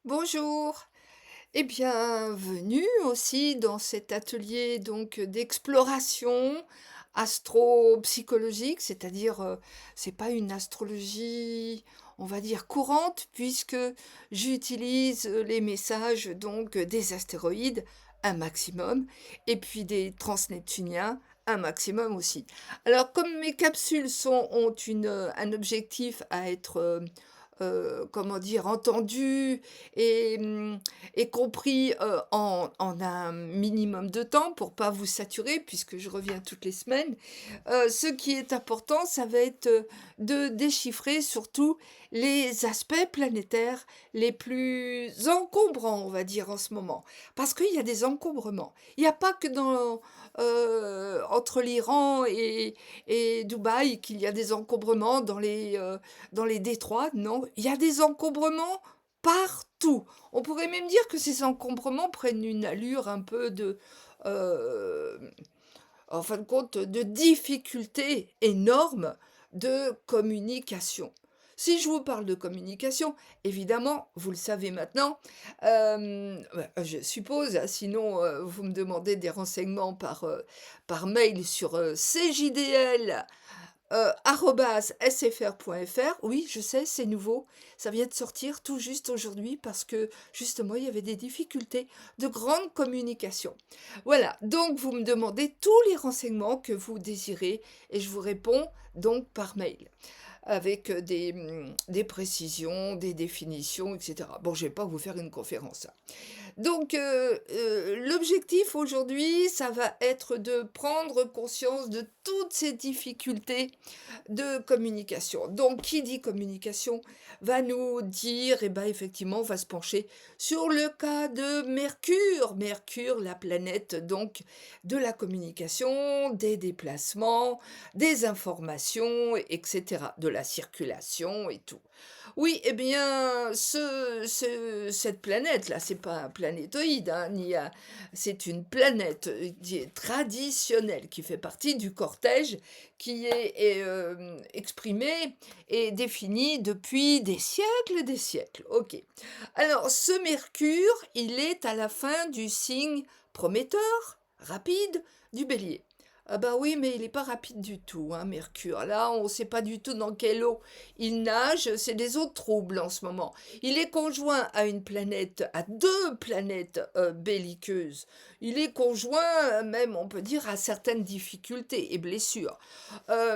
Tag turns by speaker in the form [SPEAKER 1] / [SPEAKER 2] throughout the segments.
[SPEAKER 1] Bonjour et bienvenue aussi dans cet atelier donc d'exploration astro-psychologique, c'est-à-dire, c'est pas une astrologie, on va dire courante puisque j'utilise, les messages donc des astéroïdes un maximum et puis des transneptuniens un maximum aussi. Alors comme mes capsules ont un objectif à être, comment dire? Entendu et et compris, en un minimum de temps pour pas vous saturer puisque je reviens toutes les semaines. Ce qui est important, ça va être, de déchiffrer surtout les aspects planétaires les plus encombrants, on va dire, en ce moment. Parce qu'il y a des encombrements. Il y a pas que entre l'Iran et Dubaï qu'il y a des encombrements dans les détroits, non, il y a des encombrements partout. On pourrait même dire que ces encombrements prennent une allure un peu heu, en fin de compte, de difficultés énormes de communication. Si je vous parle de communication, évidemment, vous le savez maintenant, bah, je suppose, hein, sinon, vous me demandez des renseignements par mail sur, CJDL @sfr.fr. Oui, je sais, c'est nouveau. Ça vient de sortir tout juste aujourd'hui parce que justement, il y avait des difficultés de grande communication. Voilà, donc vous me demandez tous les renseignements que vous désirez et je vous réponds donc par mail avec des précisions, des définitions, etc. Bon, je vais pas vous faire une conférence, hein. Donc, l'objectif aujourd'hui, ça va être de prendre conscience de toutes ces difficultés de communication. Donc, qui dit communication va nous dire, eh ben, effectivement, on va se pencher sur le cas de Mercure. Mercure, la planète donc de la communication, des déplacements, des informations, etc., de la circulation et tout. Oui, eh bien, cette planète-là, c'est pas un planétoïde, hein, c'est une planète qui est traditionnelle, qui fait partie du cortège qui est exprimé et défini depuis des siècles et des siècles. Ok. Alors, ce Mercure, il est à la fin du signe prometteur, rapide, du bélier. Ah bah oui, mais il n'est pas rapide du tout, hein, Mercure. Là, on ne sait pas du tout dans quelle eau il nage, c'est des eaux troubles en ce moment. Il est conjoint à une planète, à deux planètes belliqueuses. Il est conjoint, même, on peut dire, à certaines difficultés et blessures.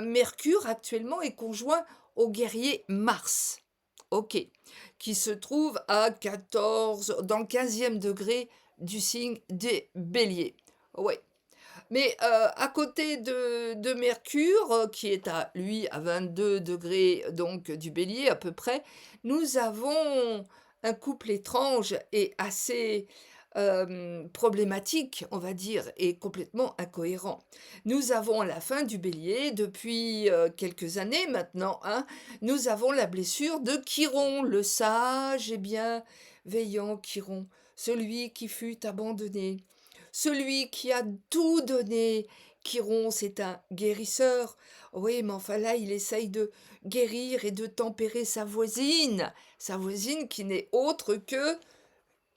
[SPEAKER 1] Mercure, actuellement, est conjoint au guerrier Mars. Ok, qui se trouve à 14, dans le 15e degré du signe des béliers. Ouais. Mais, à côté de Mercure, qui est à lui à 22 degrés donc du Bélier à peu près, nous avons un couple étrange et assez, problématique, on va dire, et complètement incohérent. Nous avons à la fin du Bélier, depuis, quelques années maintenant, hein, nous avons la blessure de Chiron, le sage et bienveillant Chiron, celui qui fut abandonné. Celui qui a tout donné, Chiron, c'est un guérisseur. Oui, mais enfin là, il essaye de guérir et de tempérer sa voisine qui n'est autre que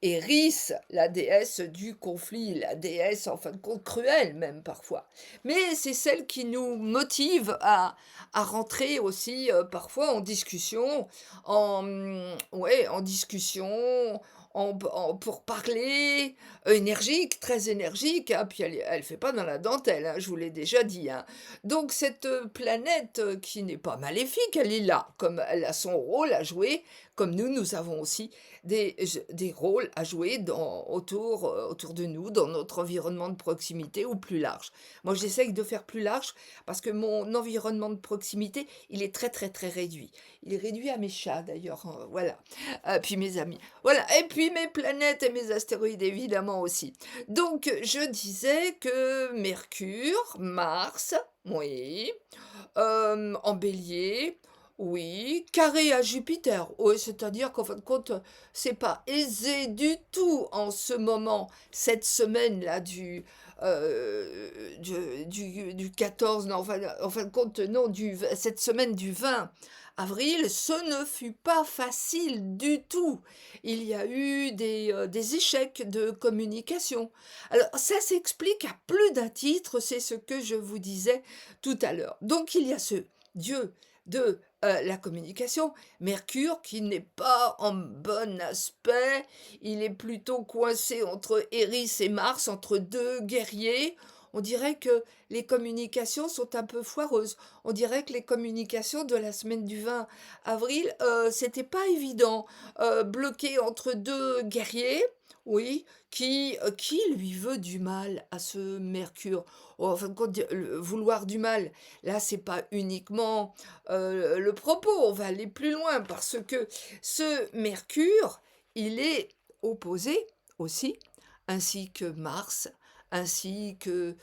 [SPEAKER 1] Eris, la déesse du conflit, la déesse en fin de compte cruelle même parfois. Mais c'est celle qui nous motive à rentrer aussi parfois en discussion, ouais, en discussion, pour parler, énergique, très énergique, hein, puis elle fait pas dans la dentelle, hein, je vous l'ai déjà dit, hein. Donc cette planète qui n'est pas maléfique, elle est là, comme elle a son rôle à jouer, comme nous avons aussi des rôles à jouer autour de nous, dans notre environnement de proximité ou plus large. Moi, j'essaye de faire plus large parce que mon environnement de proximité, il est très, très, très réduit. Il est réduit à mes chats d'ailleurs, voilà. Puis mes amis. Voilà, et puis mes planètes et mes astéroïdes évidemment aussi. Donc, je disais que Mercure, Mars, oui, en Bélier, Oui, carré à Jupiter. Oui, c'est-à-dire qu'en fin de compte, c'est pas aisé du tout en ce moment, cette semaine-là du 14, non, en fin de compte, non, cette semaine du 20 avril, ce ne fut pas facile du tout. Il y a eu des échecs de communication. Alors, ça s'explique à plus d'un titre, c'est ce que je vous disais tout à l'heure. Donc, il y a ce Dieu de la communication, Mercure qui n'est pas en bon aspect, il est plutôt coincé entre Eris et Mars, entre deux guerriers. On dirait que les communications sont un peu foireuses. On dirait que les communications de la semaine du 20 avril, c'était pas évident. Bloqué entre deux guerriers, oui, qui lui veut du mal à ce Mercure. Oh, en fin de compte, vouloir du mal, là, c'est pas uniquement le propos, on va aller plus loin parce que ce Mercure, il est opposé aussi, ainsi que Mars, ainsi que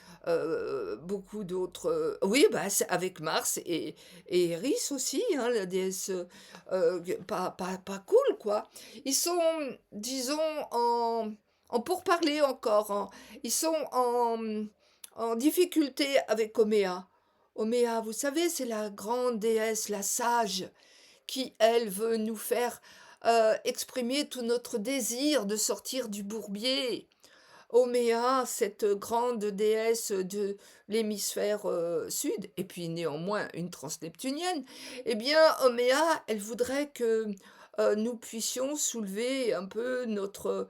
[SPEAKER 1] beaucoup d'autres. Oui, bah, avec Mars et Eris aussi, hein, la déesse pas cool, quoi. Ils sont, disons, en pourparlers encore. Ils sont en difficulté avec Oméa. Oméa, vous savez, c'est la grande déesse, la sage, qui, elle, veut nous faire exprimer tout notre désir de sortir du bourbier. Oméa, cette grande déesse de l'hémisphère sud, et puis néanmoins une transneptunienne, eh bien, Oméa, elle voudrait que nous puissions soulever un peu notre...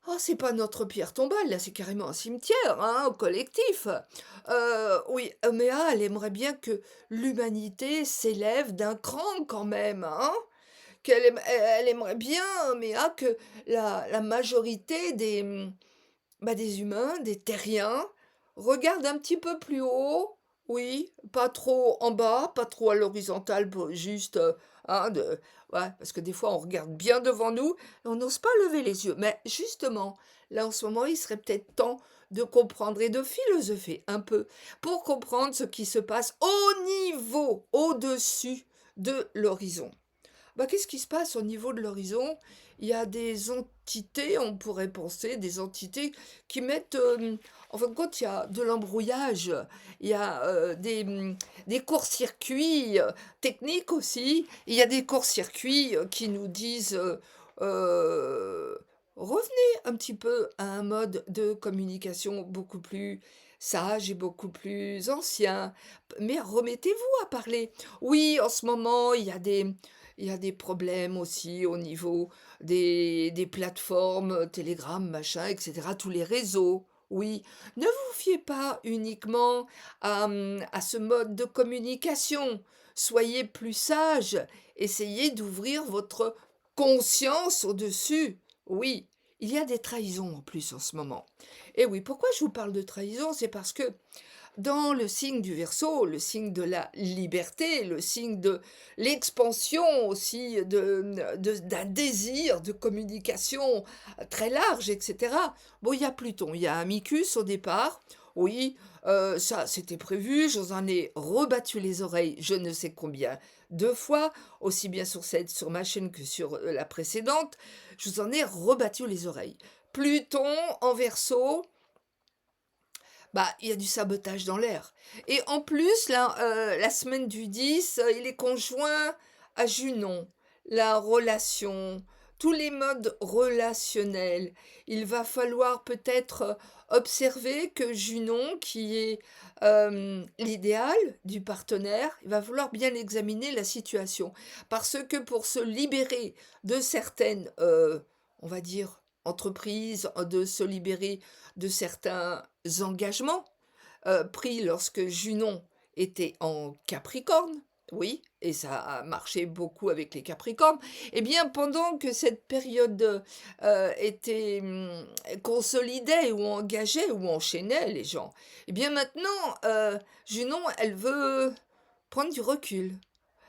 [SPEAKER 1] Oh, c'est pas notre pierre tombale, là, c'est carrément un cimetière, hein, collectif. Oui, Oméa, elle aimerait bien que l'humanité s'élève d'un cran quand même, hein. Elle aimerait bien, Oméa, que la majorité des humains, des terriens, regarde un petit peu plus haut, oui, pas trop en bas, pas trop à l'horizontale, juste, hein, ouais, parce que des fois on regarde bien devant nous et on n'ose pas lever les yeux. Mais justement, là en ce moment, il serait peut-être temps de comprendre et de philosopher un peu pour comprendre ce qui se passe au niveau, au-dessus de l'horizon. Bah, qu'est-ce qui se passe au niveau de l'horizon? Il y a des entités, on pourrait penser, des entités qui mettent, en fin de compte, il y a de l'embrouillage, il y a des courts-circuits techniques aussi, il y a des courts-circuits qui nous disent euh, revenez un petit peu à un mode de communication beaucoup plus sage et beaucoup plus ancien, mais remettez-vous à parler. Oui, en ce moment, il y a des problèmes aussi au niveau des plateformes, Telegram, machin, etc., tous les réseaux. Oui, ne vous fiez pas uniquement à ce mode de communication. Soyez plus sage. Essayez d'ouvrir votre conscience au-dessus. Oui, il y a des trahisons en plus en ce moment. Et oui, pourquoi je vous parle de trahison? C'est parce que dans le signe du Verseau, le signe de la liberté, le signe de l'expansion aussi d'un désir de communication très large, etc. Bon, il y a Pluton, il y a Amicus au départ. Oui, ça c'était prévu, je vous en ai rebattu les oreilles je ne sais combien de fois, aussi bien sur ma chaîne que sur la précédente, je vous en ai rebattu les oreilles. Pluton en Verseau, bah, il y a du sabotage dans l'air. Et en plus, là, la semaine du 10, il est conjoint à Junon. La relation, tous les modes relationnels. Il va falloir peut-être observer que Junon, qui est l'idéal du partenaire, il va falloir bien examiner la situation. Parce que pour se libérer de certaines, on va dire, entreprises, de se libérer de certains engagements pris lorsque Junon était en Capricorne, oui, et ça a marché beaucoup avec les Capricornes, eh bien pendant que cette période était consolidée ou engageait ou enchaînait les gens, eh bien maintenant Junon, elle veut prendre du recul.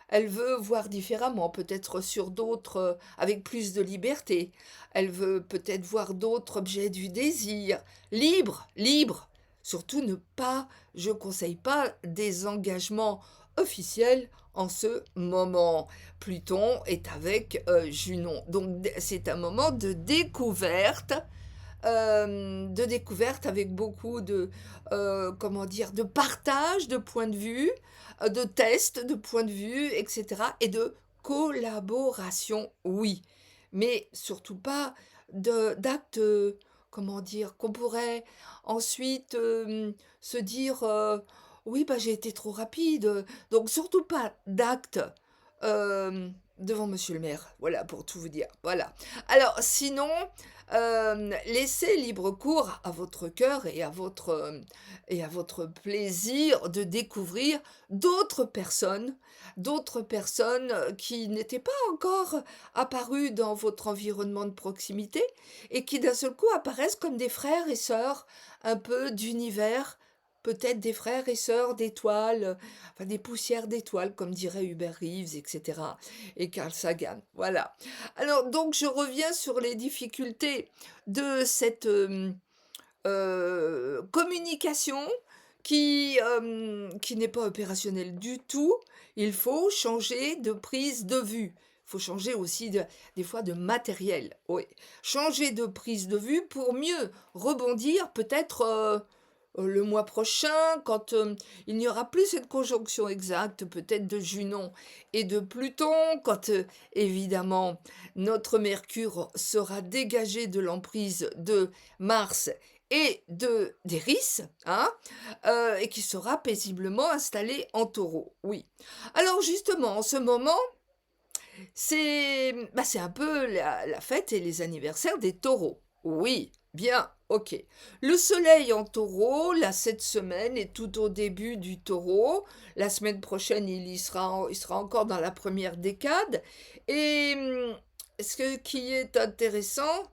[SPEAKER 1] Elle veut voir différemment, peut-être sur d'autres, avec plus de liberté. Elle veut peut-être voir d'autres objets du désir. Libre, libre. Surtout ne pas, je conseille pas des engagements officiels en ce moment. Pluton est avec Junon. Donc c'est un moment de découverte avec beaucoup de, comment dire, de partage de points de vue, de tests de points de vue, etc. Et de collaboration, oui. Mais surtout pas d'actes, comment dire, qu'on pourrait ensuite se dire, oui, bah, j'ai été trop rapide. Donc surtout pas d'actes devant Monsieur le maire. Voilà, pour tout vous dire. Voilà. Alors, sinon, laissez libre cours à votre cœur et à votre plaisir de découvrir d'autres personnes qui n'étaient pas encore apparues dans votre environnement de proximité et qui d'un seul coup apparaissent comme des frères et sœurs un peu d'univers, peut-être des frères et sœurs d'étoiles, enfin des poussières d'étoiles, comme dirait Hubert Reeves, etc. et Carl Sagan. Voilà. Alors, donc, je reviens sur les difficultés de cette communication qui n'est pas opérationnelle du tout. Il faut changer de prise de vue. Il faut changer aussi des fois de matériel. Oui. Changer de prise de vue pour mieux rebondir peut-être le mois prochain, quand il n'y aura plus cette conjonction exacte peut-être de Junon et de Pluton, quand évidemment notre Mercure sera dégagé de l'emprise de Mars et d'Éris, hein, et qui sera paisiblement installé en Taureau. Oui. Alors justement, en ce moment, c'est un peu la fête et les anniversaires des taureaux. Oui, bien, ok. Le soleil en taureau, là, cette semaine, est tout au début du taureau. La semaine prochaine, il sera encore dans la première décade. Et ce qui est intéressant,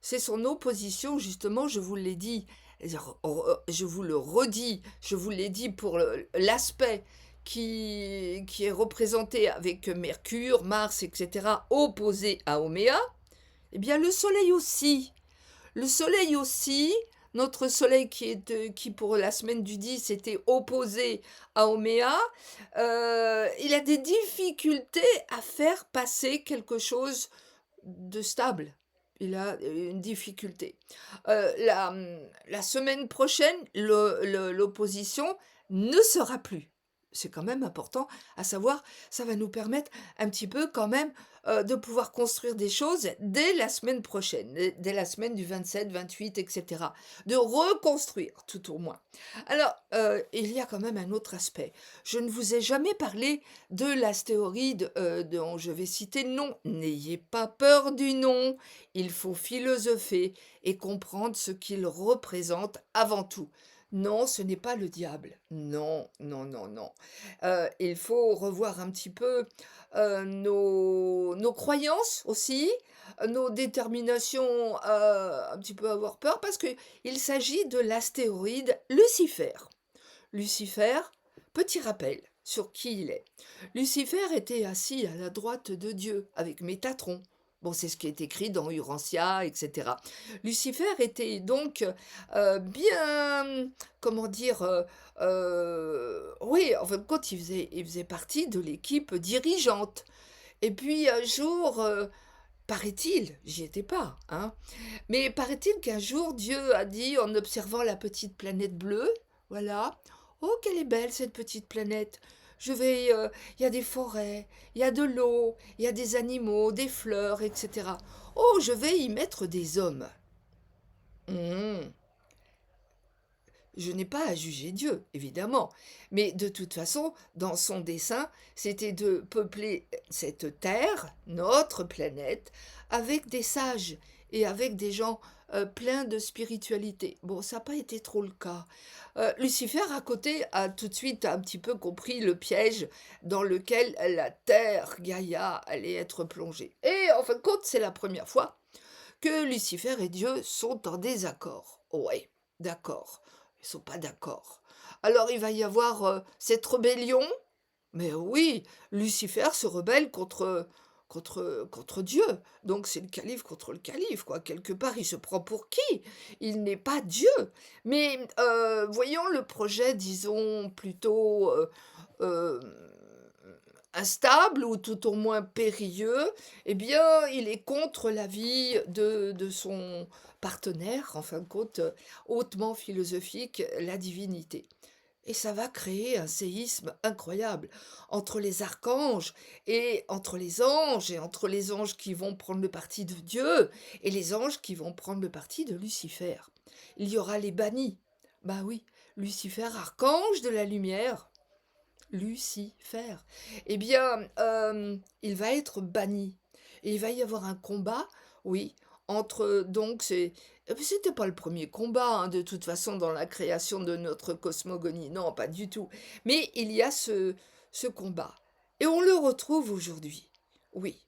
[SPEAKER 1] c'est son opposition, justement, je vous l'ai dit, je vous le redis, je vous l'ai dit pour l'aspect qui est représenté avec Mercure, Mars, etc., opposé à Oméa, eh bien le Soleil aussi. Le Soleil aussi, notre Soleil qui pour la semaine du 10 était opposé à Oméa, il a des difficultés à faire passer quelque chose de stable. Il a une difficulté. La semaine prochaine, l'opposition ne sera plus. C'est quand même important à savoir, ça va nous permettre un petit peu quand même de pouvoir construire des choses dès la semaine prochaine, dès la semaine du 27, 28, etc. De reconstruire tout au moins. Alors, il y a quand même un autre aspect. Je ne vous ai jamais parlé de l'astéroïde dont je vais citer le nom. N'ayez pas peur du nom. Il faut philosopher et comprendre ce qu'il représente avant tout. Non, ce n'est pas le diable. Non, non, non, non. Il faut revoir un petit peu nos croyances aussi, nos déterminations à un petit peu avoir peur, parce qu'il s'agit de l'astéroïde Lucifer. Lucifer, petit rappel sur qui il est. Lucifer était assis à la droite de Dieu avec Métatron. Bon, c'est ce qui est écrit dans Urantia, etc. Lucifer était donc bien, comment dire, oui, en fin de compte, il faisait partie de l'équipe dirigeante. Et puis un jour, paraît-il, j'y étais pas, hein, mais paraît-il qu'un jour Dieu a dit en observant la petite planète bleue, voilà, oh qu'elle est belle cette petite planète. Il y a des forêts, il y a de l'eau, il y a des animaux, des fleurs, etc. Oh, je vais y mettre des hommes. Hmm. Je n'ai pas à juger Dieu, évidemment, mais de toute façon, dans son dessein, c'était de peupler cette terre, notre planète, avec des sages et avec des gens pleins de spiritualité. Bon, ça n'a pas été trop le cas. Lucifer, à côté, a tout de suite un petit peu compris le piège dans lequel la terre, Gaïa, allait être plongée. Et en fin de compte, c'est la première fois que Lucifer et Dieu sont en désaccord. Ouais, d'accord. Ils sont pas d'accord. Alors il va y avoir cette rébellion. Mais oui, Lucifer se rebelle contre Dieu. Donc c'est le calife contre le calife, quoi. Quelque part, il se prend pour qui? Il n'est pas Dieu. Mais voyons le projet, disons, plutôt euh, instable ou tout au moins périlleux, eh bien, il est contre l'avis de son partenaire, en fin de compte, hautement philosophique, la divinité. Et ça va créer un séisme incroyable entre les archanges et entre les anges, et entre les anges qui vont prendre le parti de Dieu et les anges qui vont prendre le parti de Lucifer. Il y aura les bannis. Bah oui, Lucifer, archange de la lumière, Lucifer. Eh bien, il va être banni. Et il va y avoir un combat, oui, entre donc c'était pas le premier combat, hein, de toute façon, dans la création de notre cosmogonie. Non, pas du tout. Mais il y a ce combat. Et on le retrouve aujourd'hui. Oui.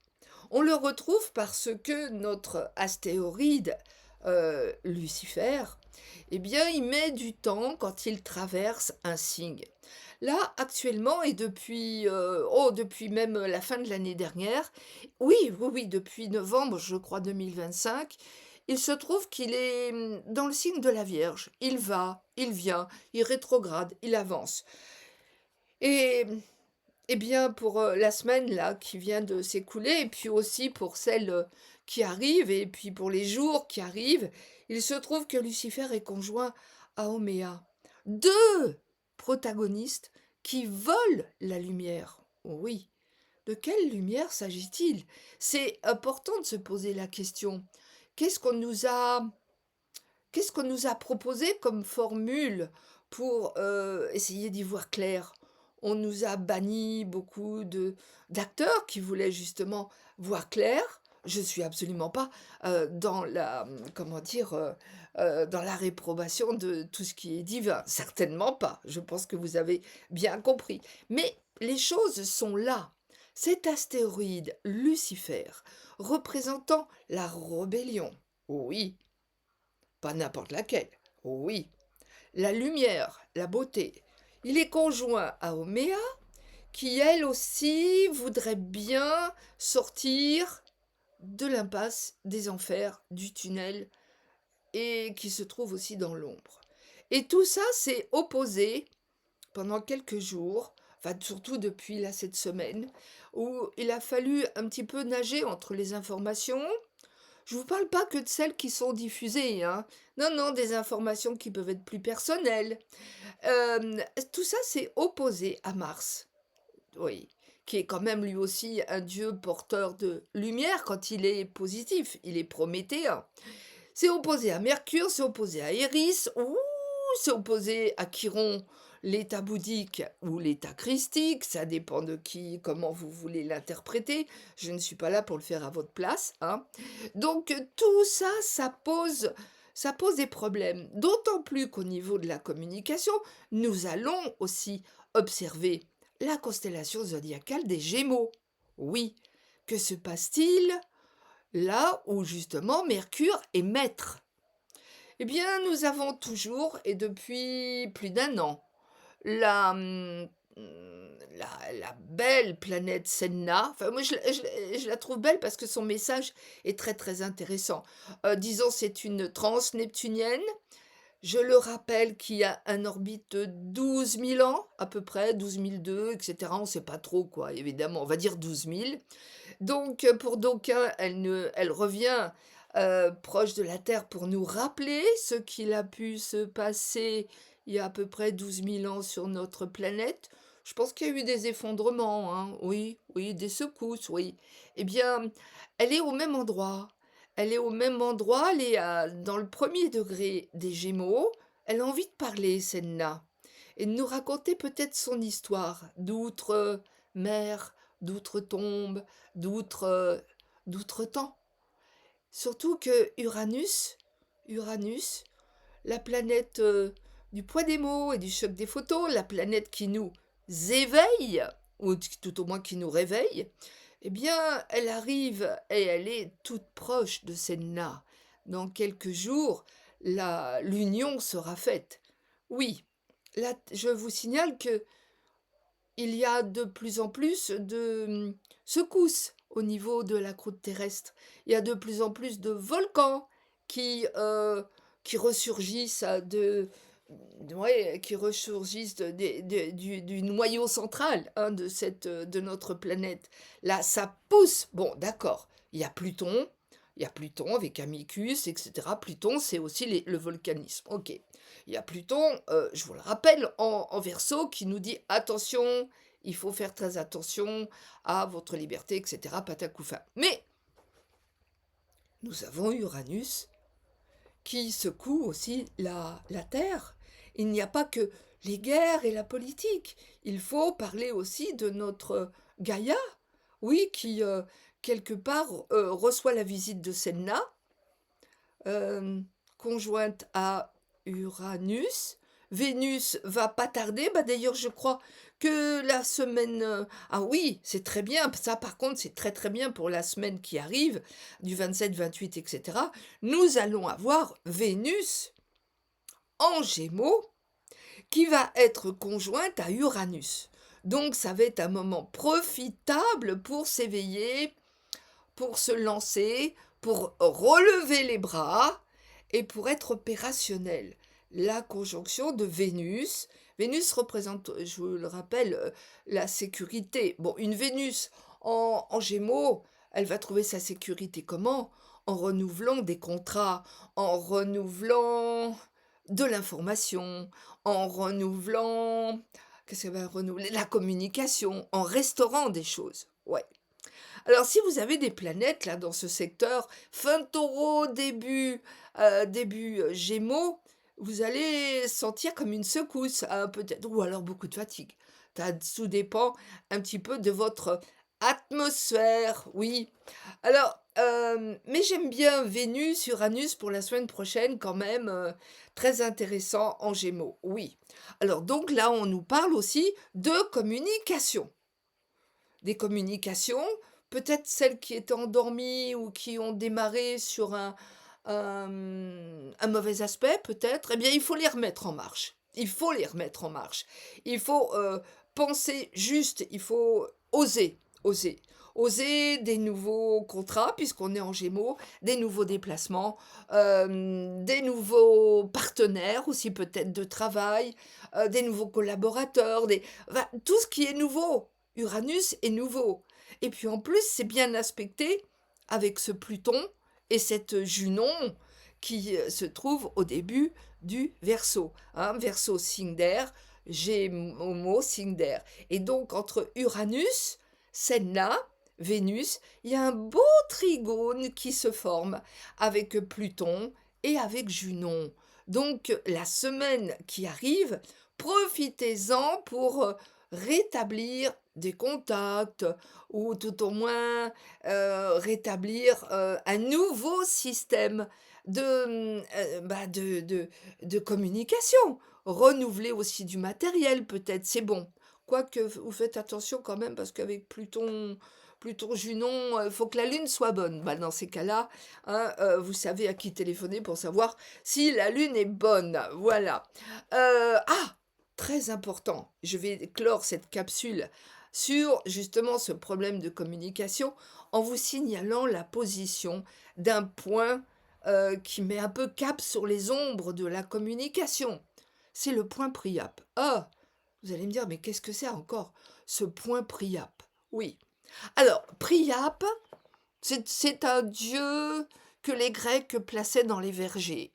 [SPEAKER 1] On le retrouve parce que notre astéroïde, Lucifer, eh bien, il met du temps quand il traverse un signe. Là, actuellement et depuis même la fin de l'année dernière, oui, oui, oui, depuis novembre, je crois 2025, il se trouve qu'il est dans le signe de la Vierge. Il va, il vient, il rétrograde, il avance. Et eh bien, pour la semaine là qui vient de s'écouler, et puis aussi pour celle qui arrive, et puis pour les jours qui arrivent, il se trouve que Lucifer est conjoint à Oméa. Deux protagonistes qui volent la lumière. Oui. De quelle lumière s'agit-il? C'est important de se poser la question. Qu'est-ce qu'on nous a, qu'est-ce qu'on nous a proposé comme formule pour essayer d'y voir clair? On nous a banni beaucoup d'acteurs qui voulaient justement voir clair. Je suis absolument pas dans la, comment dire, dans la réprobation de tout ce qui est divin. Certainement pas. Je pense que vous avez bien compris. Mais les choses sont là. Cet astéroïde Lucifer, représentant la rébellion, oui, pas n'importe laquelle, oui, la lumière, la beauté, il est conjoint à Oméa, qui elle aussi voudrait bien sortir de l'impasse des enfers, du tunnel, et qui se trouve aussi dans l'ombre. Et tout ça s'est opposé pendant quelques jours, enfin surtout depuis là cette semaine, où il a fallu un petit peu nager entre les informations. Je vous parle pas que de celles qui sont diffusées, hein. Non, non, des informations qui peuvent être plus personnelles. Tout ça s'est opposé à Mars, oui, qui est quand même lui aussi un dieu porteur de lumière quand il est positif, il est prométhéen. C'est opposé à Mercure, c'est opposé à Eris, ouh, c'est opposé à Chiron, l'état bouddhique ou l'état christique, ça dépend de qui, comment vous voulez l'interpréter. Je ne suis pas là pour le faire à votre place, hein. Donc tout ça, ça pose des problèmes. D'autant plus qu'au niveau de la communication, nous allons aussi observer la constellation zodiacale des Gémeaux. Oui, que se passe-t-il là où justement Mercure est maître? Eh bien, nous avons toujours, et depuis plus d'un an, la, la belle planète Senna. Enfin, moi, je la trouve belle parce que son message est très très intéressant. Disons, c'est une transe-neptunienne. Je le rappelle qui a un orbite de 12 000 ans, à peu près, 12 002, etc. On ne sait pas trop, quoi, évidemment, on va dire 12 000. Donc, pour d'aucuns, elle revient proche de la Terre pour nous rappeler ce qu'il a pu se passer il y a à peu près 12 000 ans sur notre planète. Je pense qu'il y a eu des effondrements, hein. Oui, oui, des secousses, oui. Eh bien, elle est au même endroit. Elle est au même endroit, elle est dans le premier degré des Gémeaux. Elle a envie de parler, Senna, et de nous raconter peut-être son histoire d'outre-mer, d'outre-tombe, d'outre d'outre-temps. Surtout que Uranus, la planète du poids des mots et du choc des photos, la planète qui nous éveille, ou tout au moins qui nous réveille, eh bien, elle arrive et elle est toute proche de Senna. Dans quelques jours, l'union sera faite. Oui, là, je vous signale que il y a de plus en plus de secousses au niveau de la croûte terrestre. Il y a de plus en plus de volcans qui, qui ressurgissent ouais, qui ressurgissent du noyau central, hein, de notre planète. Là, ça pousse. Bon, d'accord, il y a Pluton avec Amicus, etc. Pluton, c'est aussi le volcanisme. Ok. Il y a Pluton, je vous le rappelle, en Verseau, qui nous dit attention, il faut faire très attention à votre liberté, etc. Patacoufin. Mais nous avons Uranus qui secoue aussi la Terre. Il n'y a pas que les guerres et la politique. Il faut parler aussi de notre Gaïa, oui, qui, quelque part, reçoit la visite de Senna, euh, conjointe à Uranus. Vénus va pas tarder. Bah, d'ailleurs, je crois que la semaine... ah oui, c'est très bien. Ça, par contre, c'est très très bien pour la semaine qui arrive, du 27, 28, etc. Nous allons avoir Vénus en Gémeaux qui va être conjointe à Uranus. Donc, ça va être un moment profitable pour s'éveiller, pour se lancer, pour relever les bras et pour être opérationnel. La conjonction de Vénus. Vénus représente, je vous le rappelle, la sécurité. Bon, une Vénus en Gémeaux, elle va trouver sa sécurité comment? En renouvelant des contrats, en renouvelant de l'information, en renouvelant, qu'est-ce qu'elle va renouveler? La communication, en restaurant des choses. Ouais. Alors, si vous avez des planètes là dans ce secteur, fin Taureau, début Gémeaux, vous allez sentir comme une secousse, hein, peut-être, ou alors beaucoup de fatigue. Tout dépend un petit peu de votre atmosphère, oui. Alors, mais j'aime bien Vénus, Uranus pour la semaine prochaine quand même, très intéressant en Gémeaux, oui. Alors donc là, on nous parle aussi de communication. Des communications, peut-être celles qui étaient endormies ou qui ont démarré sur un mauvais aspect, peut-être, eh bien, il faut les remettre en marche. Il faut les remettre en marche. Il faut penser juste, il faut oser, oser. Oser des nouveaux contrats, puisqu'on est en Gémeaux, des nouveaux déplacements, des nouveaux partenaires aussi peut-être de travail, des nouveaux collaborateurs, enfin, tout ce qui est nouveau. Uranus est nouveau. Et puis en plus, c'est bien aspecté avec ce Pluton et cette Junon qui se trouve au début du Verseau. Hein, Verseau signe d'air, Gémeaux signe d'air. Et donc entre Uranus, Senna, Vénus, il y a un beau trigone qui se forme avec Pluton et avec Junon. Donc la semaine qui arrive, profitez-en pour rétablir des contacts ou tout au moins rétablir un nouveau système de communication. Renouveler aussi du matériel peut-être, c'est bon. Quoique vous faites attention quand même parce qu'avec Pluton Junon, il faut que la lune soit bonne. Bah, dans ces cas-là, hein, vous savez à qui téléphoner pour savoir si la lune est bonne. Voilà. Ah, très important, je vais clore cette capsule sur justement ce problème de communication en vous signalant la position d'un point qui met un peu cap sur les ombres de la communication. C'est le point Priap. Ah, vous allez me dire, mais qu'est-ce que c'est encore ce point Priap? Oui. Alors, Priap, c'est un dieu que les Grecs plaçaient dans les vergers.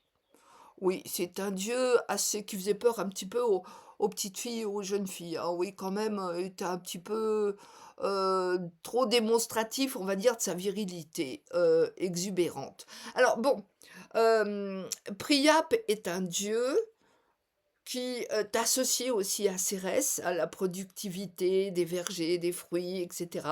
[SPEAKER 1] Oui, c'est un dieu assez qui faisait peur un petit peu aux petites filles et aux jeunes filles, hein. Oui, quand même, il était un petit peu trop démonstratif, on va dire, de sa virilité exubérante. Alors bon, Priap est un dieu qui est associé aussi à Cérès, à la productivité des vergers, des fruits, etc.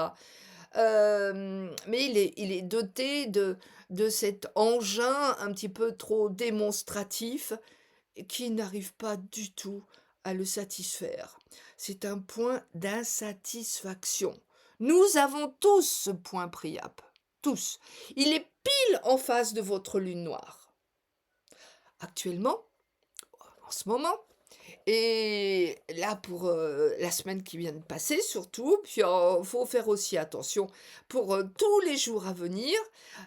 [SPEAKER 1] Mais il est doté de cet engin un petit peu trop démonstratif qui n'arrive pas du tout à le satisfaire. C'est un point d'insatisfaction. Nous avons tous ce point Priap, tous. Il est pile en face de votre lune noire. Actuellement, en ce moment, et là, pour la semaine qui vient de passer, surtout, puis il faut faire aussi attention pour tous les jours à venir,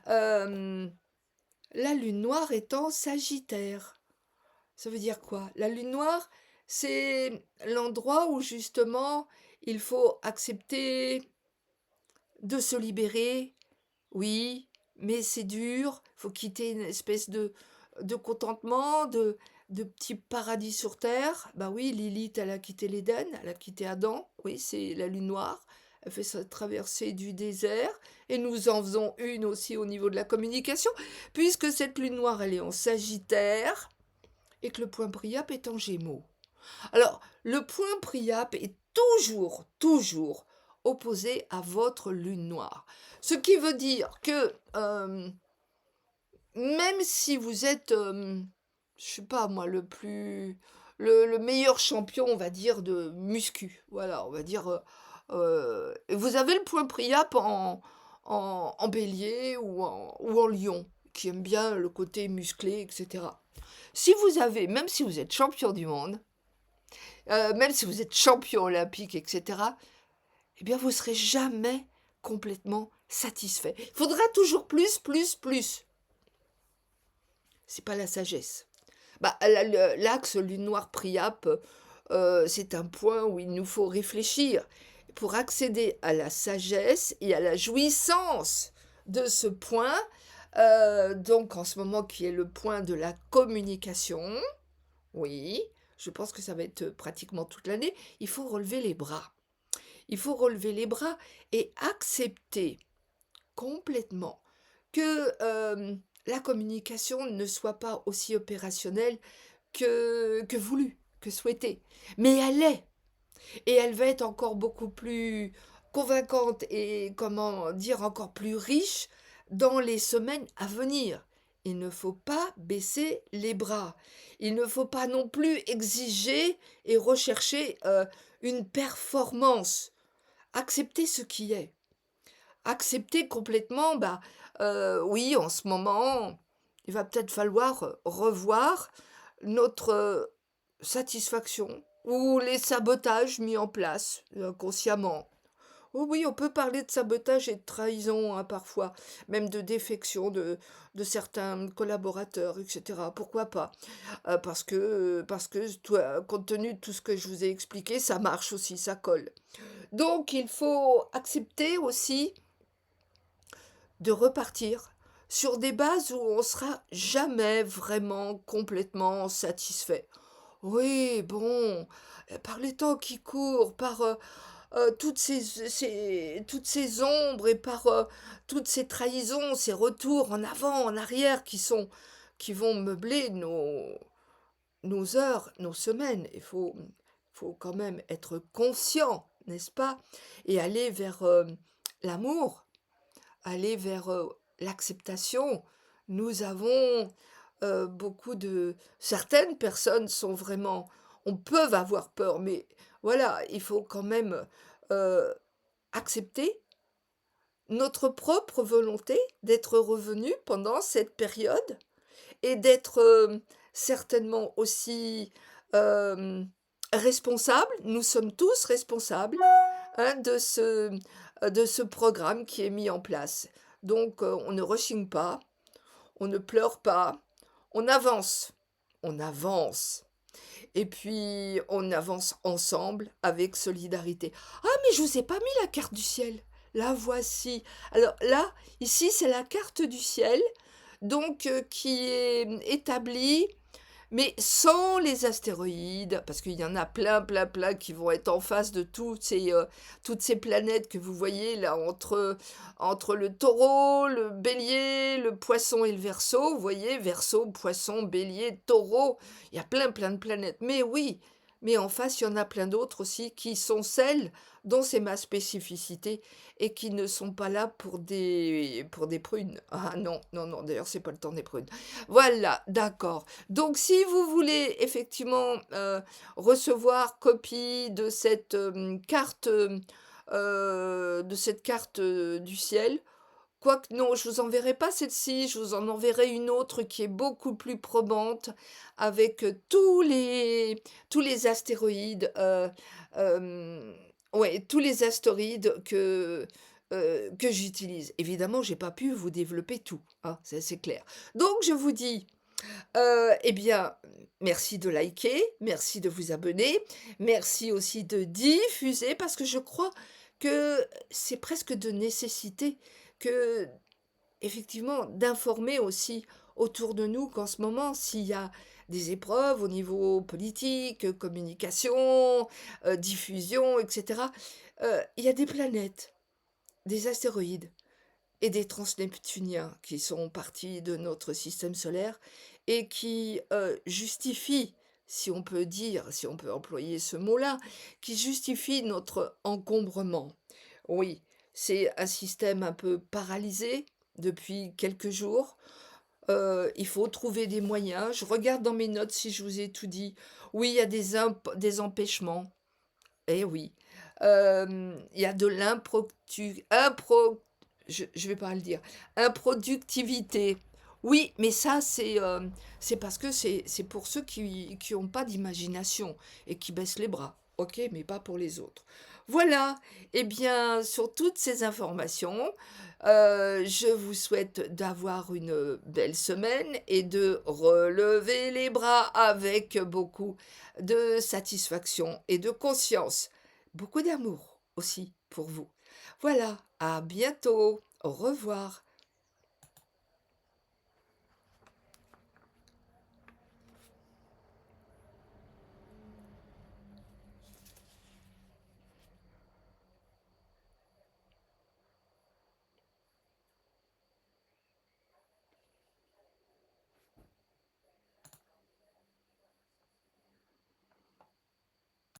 [SPEAKER 1] la lune noire est en Sagittaire. Ça veut dire quoi? La lune noire, c'est l'endroit où justement il faut accepter de se libérer. Oui, mais c'est dur, faut quitter une espèce de contentement, de petit paradis sur terre. Bah oui, Lilith, elle a quitté l'Éden, elle a quitté Adam, oui, c'est la lune noire. Elle fait sa traversée du désert, et nous en faisons une aussi au niveau de la communication, puisque cette lune noire, elle est en Sagittaire, et que le point Priape est en Gémeaux. Alors, le point Priape est toujours opposé à votre lune noire. Ce qui veut dire que même si vous êtes, je sais pas moi, le meilleur champion, on va dire, de muscu, voilà, on va dire, vous avez le point Priape en bélier ou en lion, qui aime bien le côté musclé, etc. Si vous avez, même si vous êtes champion du monde, même si vous êtes champion olympique, etc., eh bien, vous ne serez jamais complètement satisfait. Il faudra toujours plus, plus, plus. C'est pas la sagesse. Bah, l'axe lune noire Priape, c'est un point où il nous faut réfléchir pour accéder à la sagesse et à la jouissance de ce point, donc en ce moment qui est le point de la communication. Oui, je pense que ça va être pratiquement toute l'année. Il faut relever les bras. Il faut relever les bras et accepter complètement que la communication ne soit pas aussi opérationnelle que voulu, que souhaité. Mais elle est. Et elle va être encore beaucoup plus convaincante et, comment dire, encore plus riche dans les semaines à venir. Il ne faut pas baisser les bras. Il ne faut pas non plus exiger et rechercher une performance. Accepter ce qui est. Accepter complètement, bah, oui, en ce moment, il va peut-être falloir revoir notre satisfaction ou les sabotages mis en place inconsciemment. Oh oui, on peut parler de sabotage et de trahison hein, parfois, même de défection de certains collaborateurs, etc. Pourquoi pas? Parce que compte tenu de tout ce que je vous ai expliqué, ça marche aussi, ça colle. Donc il faut accepter aussi de repartir sur des bases où on sera jamais vraiment complètement satisfait. Oui, bon, par les temps qui courent, par toutes ces ombres et par toutes ces trahisons, ces retours en avant, en arrière qui vont meubler nos heures, nos semaines. Il faut quand même être conscient, n'est-ce pas? Et aller vers l'amour, aller vers l'acceptation. Nous avons beaucoup de... Certaines personnes sont vraiment... On peut avoir peur, mais voilà, il faut quand même euh, accepter notre propre volonté d'être revenu pendant cette période et d'être certainement aussi euh, responsable. Nous sommes tous responsables hein, de ce programme qui est mis en place. Donc, on ne rechigne pas, on ne pleure pas, on avance. On avance. Et puis, on avance ensemble avec solidarité. Ah, mais je vous ai pas mis la carte du ciel. La voici. Alors là, ici, c'est la carte du ciel, donc qui est établie mais sans les astéroïdes, parce qu'il y en a plein, plein, plein qui vont être en face de toutes ces planètes que vous voyez là entre le taureau, le bélier, le poisson et le verseau. Vous voyez, verseau, poisson, bélier, taureau. Il y a plein, plein de planètes. Mais oui, mais en face, il y en a plein d'autres aussi qui sont celles dont c'est ma spécificité et qui ne sont pas là pour des prunes. Ah non, non, non, d'ailleurs, c'est pas le temps des prunes. Voilà, d'accord. Donc, si vous voulez effectivement recevoir copie de cette carte du ciel, quoique non, je vous enverrai pas celle-ci, je vous en enverrai une autre qui est beaucoup plus probante avec tous les astéroïdes, ouais, tous les astéroïdes que j'utilise. Évidemment, j'ai pas pu vous développer tout, hein, c'est clair. Donc, je vous dis Eh bien, merci de liker, merci de vous abonner, merci aussi de diffuser parce que je crois que c'est presque de nécessité que effectivement, d'informer aussi autour de nous qu'en ce moment, s'il y a des épreuves au niveau politique, communication, diffusion, et cetera, il y a des planètes, des astéroïdes et des transneptuniens qui sont partis de notre système solaire et qui, justifient, si on peut dire, si on peut employer ce mot-là, qui justifient notre encombrement. Oui, c'est un système un peu paralysé depuis quelques jours. Il faut trouver des moyens. Je regarde dans mes notes si je vous ai tout dit. Oui, il y a des empêchements. Eh oui. Il y a de je vais pas le dire. Improductivité. Oui, mais ça, c'est parce que c'est pour ceux qui ont pas d'imagination et qui baissent les bras. OK, mais pas pour les autres. Voilà. Eh bien, sur toutes ces informations, je vous souhaite d'avoir une belle semaine et de relever les bras avec beaucoup de satisfaction et de conscience. Beaucoup d'amour aussi pour vous. Voilà, à bientôt. Au revoir.